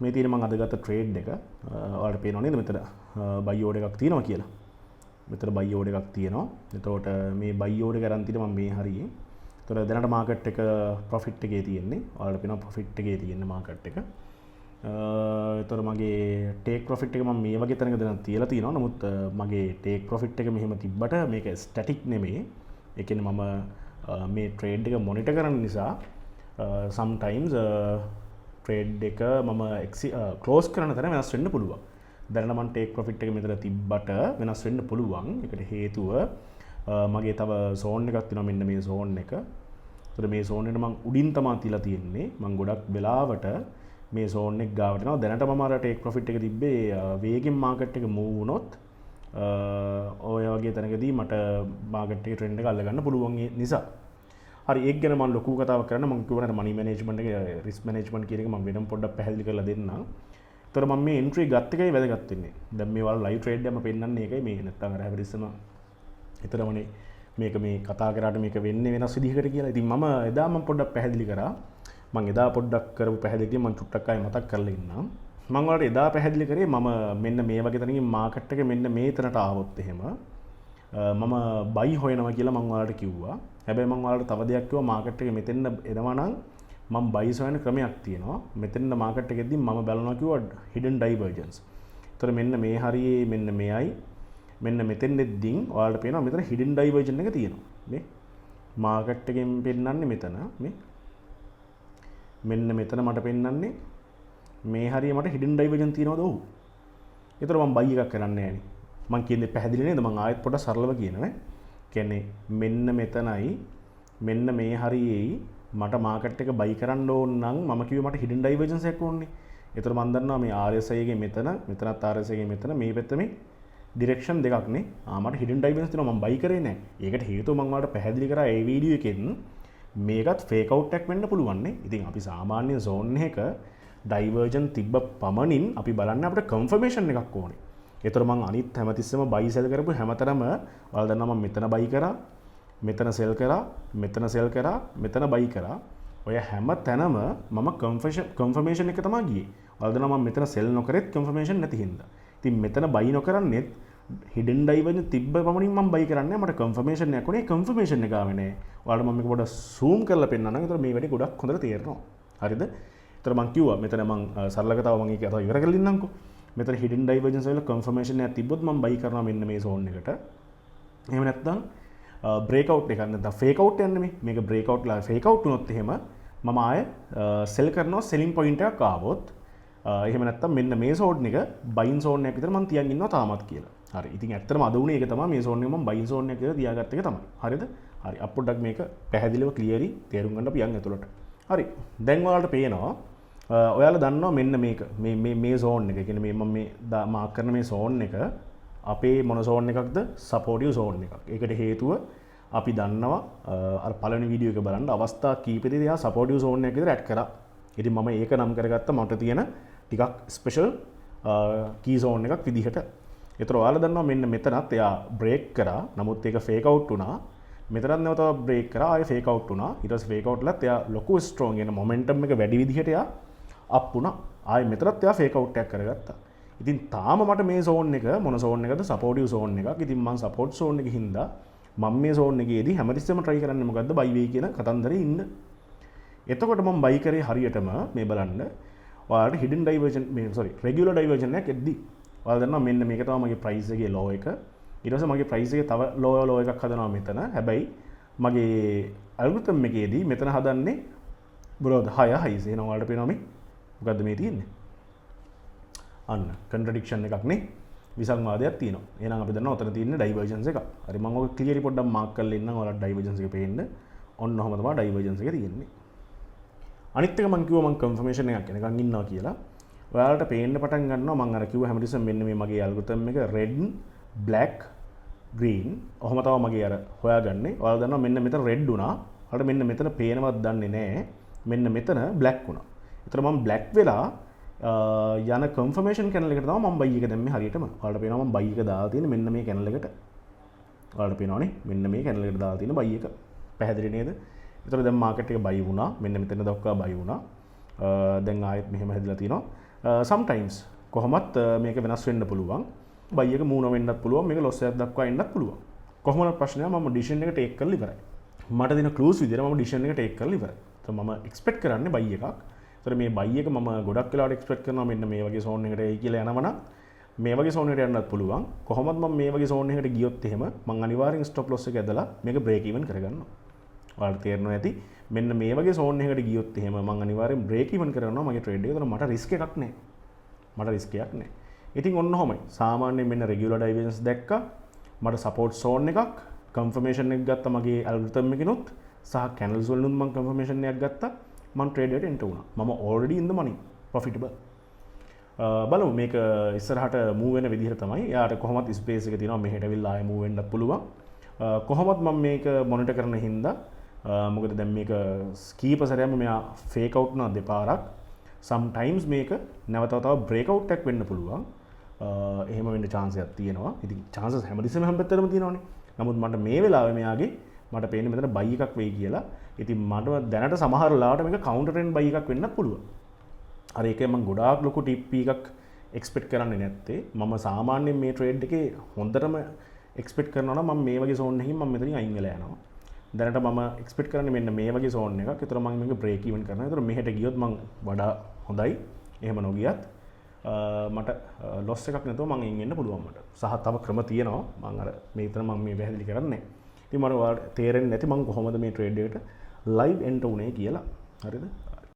මේ තියෙන මම අද ගත්ත ට්‍රේඩ් එක ඔයාලට පේනව නේද මෙතන බයි ඕඩර් එකක් තියෙනවා කියලා. මෙතන බයි ඕඩර් එකක් තියෙනවා. එතකොට මේ බයි ඕඩර් එක ගන්න තියෙන මම මේ හරියේ. එතකොට දැනට මාකට් එක ප්‍රොෆිට් එකේ තියෙන්නේ. ඔයාලට පේනවා ප්‍රොෆිට් එකේ තියෙන මාකට් එක. එතකොට මගේ ටේක් ප්‍රොෆිට් එක මම මේ වගේ තැනක දැන් තියලා තියෙනවා. නමුත් මගේ ටේක් ප්‍රොෆිට් එක මෙහෙම තිබ්බට මේක ස්ටැටික් නෙමෙයි. ඒ කියන්නේ මම මේ ට්‍රේඩ් එක මොනිටර් කරන නිසා sometimes ට්‍රේඩ් එක මම ක්ලෝස් කරන තැන වෙනස් වෙන්න පුළුවන්. දැන් නම් ටේක් ප්‍රොෆිට් එක මෙතන තිබ්බට වෙනස් වෙන්න පුළුවන්. ඒකට හේතුව මගේ තව zone එකක් තියෙනවා මෙන්න මේ zone එක. ඒතර මේ zone එකට මම උඩින් තමයි තියලා තියෙන්නේ. මම ගොඩක් වෙලාවට මේ zone එක ගාවට යනවා. දැනට මම අර ටේක් ප්‍රොෆිට් එක තිබ්බේ වේගෙන් මාකට් එක මූව් වුණොත් ඔය වගේ තැනකදී මට මාකට් එකේ ට්‍රෙන්ඩ් එක අල්ල ගන්න පුළුවන් නිසා. හරි ඒක ගැන මම ලොකු කතාවක් කරන්න මම කියවන මනි මැනේජ්මන්ට් එක රිස්ක් මැනේජ්මන්ට් කියන එක මම වෙනම පොඩ්ඩක් පැහැදිලි කරලා දෙන්නම්. ඒතර මම මේ එන්ට්‍රි ගත්ත එකයි වැදගත් වෙන්නේ. දැන් මේ වල ලයිව් ට්‍රේඩ් එකම පෙන්නන්නේ ඒකයි මේ නැත්තම් අර හැබරිස්සම හිතරමනේ මේක මේ කතා කරාට මේක වෙන්නේ වෙනස් විදිහකට කියලා. ඉතින් මම එදා මම පොඩ්ඩක් පැහැදිලි කරා. මම එදා පොඩ්ඩක් කරපු පැහැදිලිකම මම චුට්ටක් ආයෙ මතක් කරලා ඉන්නම්. මම වලට එදා පැහැදිලි කරේ මම මෙන්න මේ වගේ තැනකින් මාකට් එක මෙන්න මේ තැනට ආවොත් එහෙම මම බයි හොයනවා කියලා මම ඔයාලට කිව්වා. හැබැයි මම ඔයාලට තව දෙයක් කිව්වා මාකට් එක මෙතෙන්න එනවා නම් මම බයිස් හොයන ක්‍රමයක් තියෙනවා. මෙතෙන්න මාකට් එකෙදී මම බලනවා කිව්වා hidden divergence. ඒතර මෙන්න මේ හරියේ මෙන්න මෙයයි මෙන්න මෙතෙන්දෙද්දී ඔයාලට පේනවා මෙතන hidden divergence එක තියෙනවා. මේ මාකට් එකෙන් පෙන්නන්නේ මෙතන මේ මෙන්න මෙතන මට පෙන්නන්නේ මේ හරිය මට hidden divergence තියෙනවද ඔව්. ඒතර මම බයි එකක් කරන්නේ නැහැ නේ. මං කියන්නේ පැහැදිලි නේද? මං ආයෙත් පොඩ්ඩක් සරලව කියනවා. කියන්නේ මෙන්න මෙතනයි මෙන්න මේ හරියේයි මට මාකට් එක බයි කරන්න ඕන නම් මම කිව්වේ මට hidden divergence එකක් ඕනේ. ඒතර මම දන්නවා මේ RSI එකේ මෙතන මෙතනත් RSI එකේ මෙතන මේ පැත්ත මේ ඩිරෙක්ෂන් දෙකක් නේ. මට hidden divergence තියෙනවා මම බයි කරේ නැහැ. ඒකට හේතුව මම ඔයාලට පැහැදිලි කරා ඒ වීඩියෝ එකෙන් මේකත් ෆේක් අවුට් එකක් වෙන්න පුළුවන් නේ. ඉතින් අපි සාමාන්‍ය zone එක divergence තිබ්බ පමණින් අපි බලන්නේ අපිට confirmation එකක් ඕනේ. ඒතර මම අනිත් හැමතිස්සෙම buy sell කරපු හැමතරම ඔයාලා දන්නවා මම මෙතන buy කරා, මෙතන sell කරා, මෙතන sell කරා, මෙතන buy කරා. ඔය හැම තැනම මම confirmation එක තමයි ගියේ. ඔයාලා දන්නවා මම මෙතන sell නොකරෙත් confirmation නැති හින්දා. ඉතින් මෙතන buy නොකරන්නේත් hidden divergence තිබ්බ පමණින් මම buy කරන්නේ මට confirmation එකක් උනේ. confirmation එක ආවේ නැහැ. ඔයාලට මම මේක පොඩ්ඩක් zoom කරලා පෙන්නන්නම්. ඒතර මේ වැඩේ ගොඩක් හොඳට තේරෙනවා. හරිද? ඒතර මම කිව්වා මෙතන මම සරල කතාව මම ඒක අතව ඉවර කරලා ඉන්නම්කෝ. මෙතන hidden divergence වල confirmation එකක් තිබ්බොත් මම buy කරනවා මෙන්න මේ zone එකට. එහෙම නැත්නම් breakout එකක් නැත්නම් fake out යන්නේ මේක breakout ලා fake out වුණොත් එහෙම මම ආය sell කරනවා selling point එකක් ආවොත් එහෙම නැත්නම් මෙන්න මේ zone එක buying zone එකක් විතර මම තියන් ඉන්නවා තාමත් කියලා. හරි. ඉතින් ඇත්තටම අද උනේ ඒක තමයි මේ zone එක මම buying zone එකක් විතර තියාගත්ත එක තමයි. හරිද? හරි. අප පොඩ්ඩක් මේක පැහැදිලිව clearly තේරුම් ගන්න පියන් ඇතුළට. හරි. දැන් ඔයාලට පේනවා ඔයාලා දන්නවා මෙන්න මේක මේ zone එක. කියන්නේ මේ මම මේ මාක් කරන මේ zone එක අපේ මොන zone එකක්ද? supportive zone එකක්. ඒකට හේතුව අපි දන්නවා අර පළවෙනි වීඩියෝ එක බලන්න අවස්ථා කීපෙදී එයා supportive zone එකක් විතර ඇඩ් කරා. ඉතින් මම ඒක නම් කරගත්ත මට තියෙන ටිකක් ස්පෙෂල් key zone එකක් විදිහට. ඒතර ඔයාලා දන්නවා මෙන්න මෙතනත් එයා break කරා. නමුත් ඒක fake out වුණා. මෙතනත් නැවත break කරා. ආයෙ fake out වුණා. ඊට පස්සේ fake out ලත් එයා ලොකු strong වෙන momentum එක වැඩි විදිහට එයා අප් වුණා. ආයෙ මෙතනත් එයා fake out එකක් කරගත්තා. ඉතින් තාම මට මේ zone එක මොන zone එකද? supportive zone එකක්. ඉතින් මම support zone එකේ හින්දා මම මේ zone එකේදී හැමතිස්සෙම try කරන්නේ මොකද්ද? buy වෙයි කියන කතන්දරේ ඉන්න. එතකොට මම buy කරේ හරියටම මේ බලන්න. ඔයාලට hidden divergence මේ regular divergence එකක් එද්දි. ඔයාලා දන්නවා මෙන්න මේක තමයි මගේ price එකේ low එක. ඊට පස්සේ මගේ price එකේ තව low එකක් හදනවා මෙතන. හැබැයි මගේ algorithm එකේදී මෙතන හදන්නේ බරෝද 6 highs. එහෙනම් ඔයාලට පේනවා මේ මොකද්ද මේ තියෙන්නේ? අන්න contradiction එකක් නේ. විසංවාදයක් තියෙනවා. එහෙනම් අපි දන්නවා උතන තියෙන්නේ divergence එකක්. හරි මම ඔක clearly පොඩ්ඩක් mark කරලා ඉන්නම් ඔයාලට divergence එක පේන්න. ඔන්න ඔහම තමයි divergence එක තියෙන්නේ. අනිත් එක මම කිව්වා මම confirmation එකක් එනකන් ඉන්නවා කියලා. ඔයාලට පේන්න පටන් ගන්නවා මම අර කිව්වා හැමතිස්සෙම මෙන්න මේ මගේ algorithm එක red black green ඔහම තමයි මගේ අර හොයාගන්නේ. ඔයාලා දන්නවා මෙන්න මෙතන red වුණා. ඔයාලට මෙන්න මෙතන පේනවත් දන්නේ නැහැ. මෙන්න මෙතන black වුණා. ඒතර මම black වෙලා යන confirmation channel එකට තමයි මම buy එක දැම්මේ හරියටම. ඔයාලට පේනවා මම buy එක දාලා තියෙන්නේ මෙන්න මේ channel එකට. ඔයාලට පේනවනේ මෙන්න මේ channel එකට දාලා තියෙන buy එක. පැහැදිලි නේද? ඒතර දැන් market එක buy වුණා. මෙන්න මෙතන දක්වා buy වුණා. දැන් ආයෙත් මෙහෙම හැදිලා තියෙනවා. sometimes කොහොමත් මේක වෙනස් වෙන්න පුළුවන්. buy එක මූණ වෙන්නත් පුළුවන්. මේක loss එකක් දක්වා එන්නත් පුළුවන්. කොහොමද ප්‍රශ්නය මම decision එක take කරලා ඉවරයි. මට දෙන clues විදිහට මම decision එක take කරලා ඉවරයි. so මම expect කරන්නේ buy එකක්. ඒතර මේ buy එක මම ගොඩක් වෙලාවට expect කරනවා මෙන්න මේ වගේ zone එකට එයි කියලා යනවනම් මේ වගේ zone එකට යන්නත් පුළුවන්. කොහොමද මම මේ වගේ zone එකට ගියොත් එහෙම මම අනිවාර්යෙන් stop loss එක ඇදලා මේක break even කරගන්නවා. ඔයාලට තේරෙනවා ඇති මෙන්න මේ වගේ zone එකකට ගියොත් එහෙම මම අනිවාර්යෙන් break even කරගන්නවා මගේ trade එක. ඒතර මට risk එකක් නැහැ. මට risk එකක් නැහැ. ඉතින් ඔන්න ඔහොමයි. සාමාන්‍යයෙන් මෙන්න regular divergence දැක්කා. මට support zone එකක් confirmation එක ගත්තා මගේ algorithm එකනොත් සහ candles වලිනුත් මම confirmation එකක් ගත්තා. මම trade එකට enter වුණා. මම already in the money profitable. බලමු මේක ඉස්සරහට move වෙන විදිහට තමයි. යාට කොහොමත් space එක තියෙනවා මෙහෙට ඇවිල්ලා ආයෙ move වෙන්නත් පුළුවන්. කොහොමත් මම මේක monitor කරන හින්දා මොකද දැන් මේක කීප සැරයක්ම මෙයා fake out වුණා දෙපාරක්. sometimes මේක නැවත තව break out එකක් වෙන්න පුළුවන්. එහෙම වෙන්න chance එකක් තියෙනවා. ඉතින් chances හැමදෙස්සෙම හැම්පැත්තටම තියෙනවනේ. නමුත් මට මේ වෙලාවේ මෙයාගේ මට පේන්නේ මෙතන buy එකක් වෙයි කියලා. ඉතින් මට දැනට සමහර වෙලාවට මේක counter trend buy එකක් වෙන්නත් පුළුවන්. අර ඒකේ මම ගොඩාක් ලොකු TP එකක් expect කරන්නේ නැත්තේ. මම සාමාන්‍යයෙන් මේ trade එකේ හොඳටම expect කරනවා නම් මම මේ වගේ zone එකකින් මම මෙතනින් අයින් වෙලා යනවා. දැනට මම expect කරන්නේ මෙන්න මේ වගේ zone එකක්. ඒතර මම මේක break even කරනවා. ඒතර මෙහෙට ගියොත් මම වඩා හොඳයි. එහෙම නොගියත් මට loss එකක් නැතුව මම අයින් වෙන්න පුළුවන් මට. සහ තව ක්‍රම තියෙනවා. මම අර මේ විතර මම මේ පැහැදිලි කරන්නේ නැහැ. ඉතින් මට ඔයාලට තේරෙන්නේ නැති මම කොහොමද මේ trade එකට live enter උනේ කියලා. හරිද?